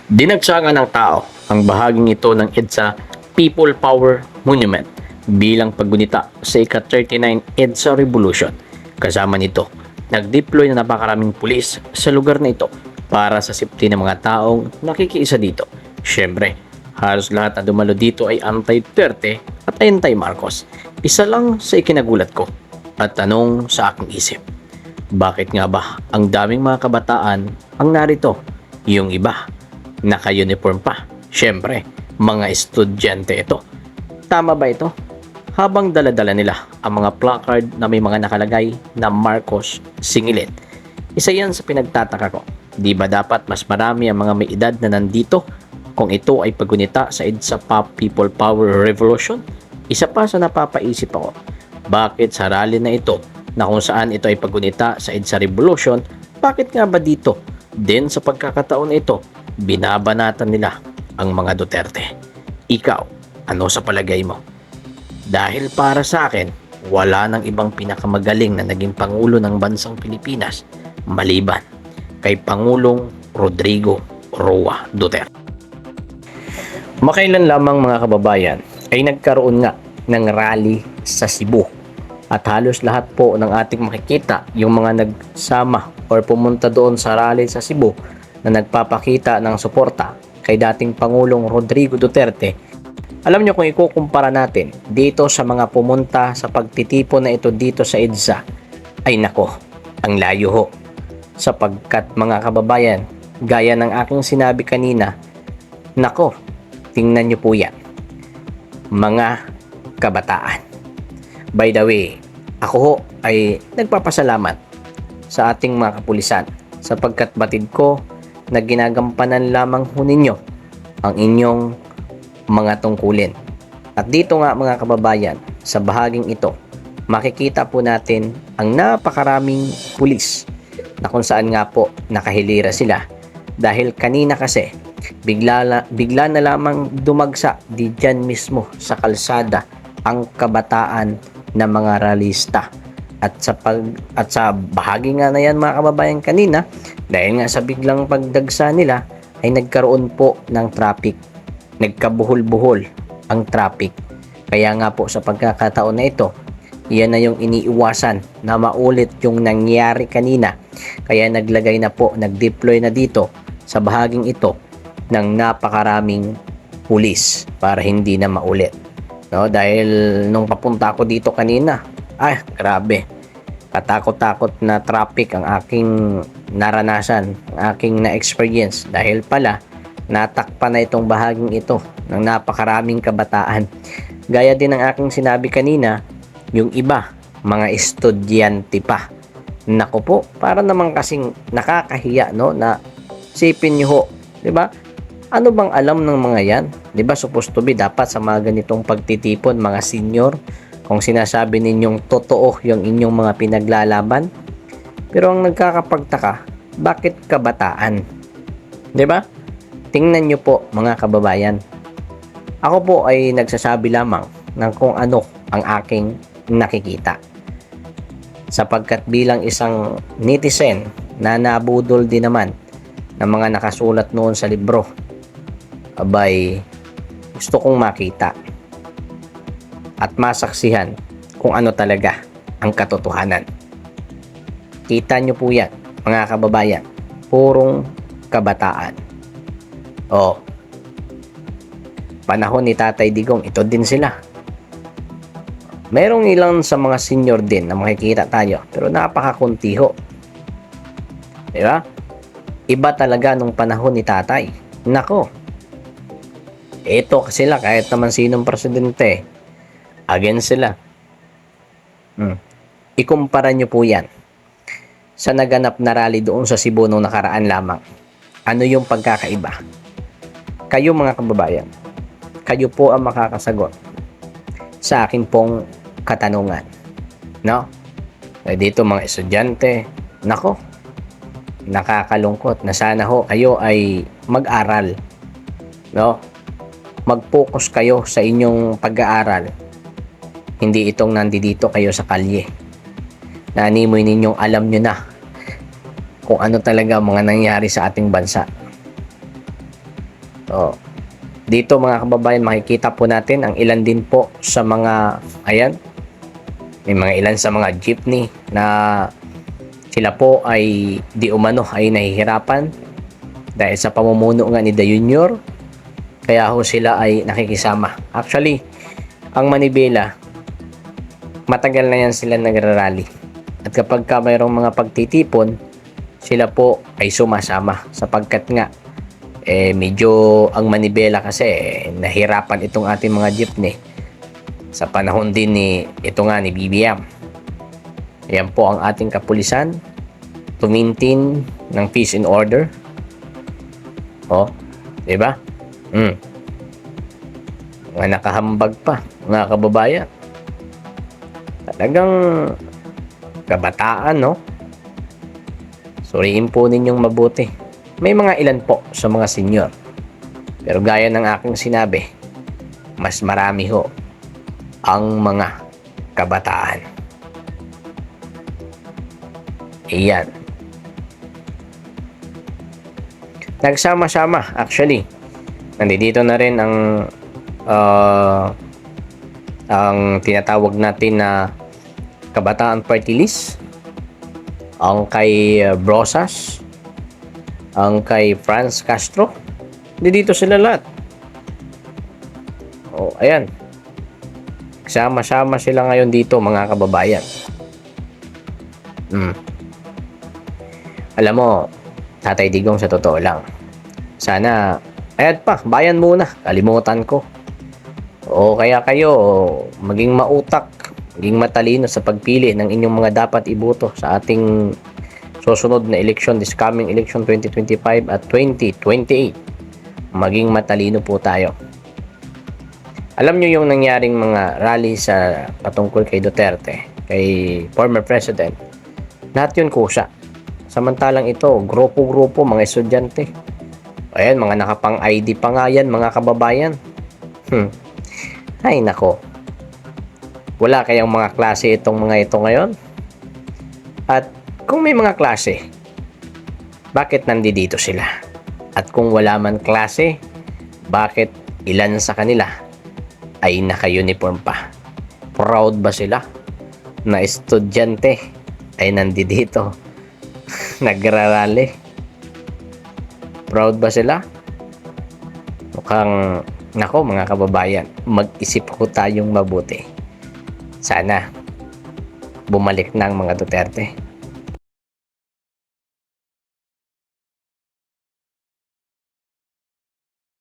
Dinagsakan ng tao ang bahaging ito ng EDSA People Power Monument bilang paggunita sa ika-39 EDSA Revolution. Kasama nito, nag-deploy na napakaraming pulis sa lugar na ito para sa safety ng mga taong nakikiisa dito. Siyempre, halos lahat na dumalo dito ay anti-Duterte at anti-Marcos. Isa lang sa ikinagulat ko at tanong sa aking isip. Bakit nga ba ang daming mga kabataan ang narito? Yung iba, naka-uniform pa. Siyempre, mga estudyante ito. Tama ba ito? Habang dala-dala nila ang mga placard na may mga nakalagay na Marcos singilid. Isa yan sa pinagtataka ko. Di ba dapat mas marami ang mga may edad na nandito kung ito ay paggunita sa EDSA People Power Revolution? Isa pa sa napapaisip ako, bakit sa rally na ito na kung saan ito ay paggunita sa EDSA Revolution, bakit nga ba dito din sa pagkakataon na ito binabanatan nila ang mga Duterte? Ikaw, ano sa palagay mo? Dahil para sa akin, wala nang ibang pinakamagaling na naging Pangulo ng Bansang Pilipinas maliban kay Pangulong Rodrigo Roa Duterte. Makailan lamang mga kababayan ay nagkaroon nga ng rally sa Cebu. At halos lahat po ng ating makikita yung mga nagsama or pumunta doon sa rally sa Cebu na nagpapakita ng suporta kay dating Pangulong Rodrigo Duterte. Alam nyo kung ikukumpara natin dito sa mga pumunta sa pagtitipon na ito dito sa EDSA, ay nako, ang layo ho. Sapagkat mga kababayan, gaya ng aking sinabi kanina, nako, tingnan nyo po yan. Mga kabataan. By the way, ako ho ay nagpapasalamat sa ating mga kapulisan sapagkat batid ko na ginagampanan lamang ho ninyo ang inyong mga tungkulin. At dito nga mga kababayan, sa bahaging ito, makikita po natin ang napakaraming pulis na kung saan nga po nakahilira sila dahil kanina kasi bigla na lamang dumagsa di dyan mismo sa kalsada ang kabataan na mga ralista. At sa bahagi nga na yan mga kababayan kanina, dahil nga sa biglang pagdagsa nila ay nagkaroon po ng traffic. Nagkabuhol-buhol ang traffic. Kaya nga po sa pagkakataon na ito, yan na yung iniiwasan na maulit yung nangyari kanina. Kaya naglagay na po, nag-deploy na dito sa bahaging ito ng napakaraming pulis para hindi na maulit. No, dahil nung papunta ako dito kanina, ay grabe, katakot-takot na traffic ang aking naranasan, ang aking na-experience dahil pala natakpan na itong bahaging ito ng napakaraming kabataan. Gaya din ng aking sinabi kanina, yung iba, mga estudyante pa. Naku po, para naman kasing nakakahiya, no, na sipin nyo ho, di ba? Ano bang alam ng mga yan? Di ba supposed to be dapat sa mga ganitong pagtitipon, mga senior, kung sinasabi ninyong totoo yung inyong mga pinaglalaban? Pero ang nagkakapagtaka, bakit kabataan? Di ba? Tingnan nyo po mga kababayan. Ako po ay nagsasabi lamang ng kung ano ang aking nakikita. Sapagkat bilang isang netizen na nabudol din naman ng mga nakasulat noon sa libro, abay, gusto kong makita at masaksihan kung ano talaga ang katotohanan. Kita nyo po yan, mga kababayan, purong kabataan. O, panahon ni Tatay Digong, ito din sila. Merong ilang sa mga senior din na makikita tayo, pero napakakunti ho. Diba? Iba talaga nung panahon ni Tatay. Nako, ito sila, kahit naman sinong presidente, against sila. Ikumpara nyo po yan sa naganap na rally doon sa Cebu nung nakaraan lamang. Ano yung pagkakaiba? Kayo mga kababayan, kayo po ang makakasagot sa akin pong katanungan. No? Dito mga estudyante, nako, nakakalungkot na sana ho kayo ay mag-aral. No? Mag-focus kayo sa inyong pag-aaral. Hindi itong nandito kayo sa kalye. Nanimoy ninyong alam nyo na kung ano talaga mga nangyari sa ating bansa. Oh, dito mga kababayan, makikita po natin ang ilan din po sa mga, ayan, may mga ilan sa mga jeepney na sila po ay di umano ay nahihirapan dahil sa pamumuno nga ni The Junior, kaya ho sila ay nakikisama. Actually, ang Manibela, matagal na yan sila nagrarally. At kapag ka mayroong mga pagtitipon, sila po ay sumasama sapagkat nga medyo ang Manibela kasi nahirapan itong ating mga jeepney sa panahon din ni ito nga ni BBM. Ayan po ang ating kapulisan to maintain ng peace and order. Oh, 'di ba? Mga nakahambag pa, mga kababayan. Talagang kabataan, no? Suriin po ninyong mabuti. May mga ilan po sa mga senior. Pero gaya ng aking sinabi, mas marami ho ang mga kabataan. Iyan. Nagsama-sama actually. Nandito na rin ang tinatawag natin na Kabataan Party List. Ang kay Brosas, ang kay Franz Castro. Dito sila lahat. Oh, ayan. Sama-sama sila ngayon dito, mga kababayan. Alam mo, Tatay Digong, sa totoo lang, sana, ayan pa, bayan muna, kalimutan ko. O kaya kayo, maging mautak, maging matalino sa pagpili ng inyong mga dapat iboto sa ating susunod na eleksyon, this coming election 2025 at 2028. Maging matalino po tayo. Alam nyo yung nangyaring mga rally sa patungkol kay Duterte, kay former president, lahat yun kusa. Samantalang ito, grupo-grupo, mga estudyante. Ayan, mga nakapang ID pa nga yan, mga kababayan. Ay, nako. Wala kayang mga klase itong mga ito ngayon? At kung may mga klase, bakit nandito sila? At kung wala man klase, bakit ilan sa kanila ay naka-uniform pa? Proud ba sila na estudyante ay nandito nagrarally? Proud ba sila? Mukhang, nako mga kababayan, mag-isip ko tayong mabuti. Sana bumalik na ang mga Duterte.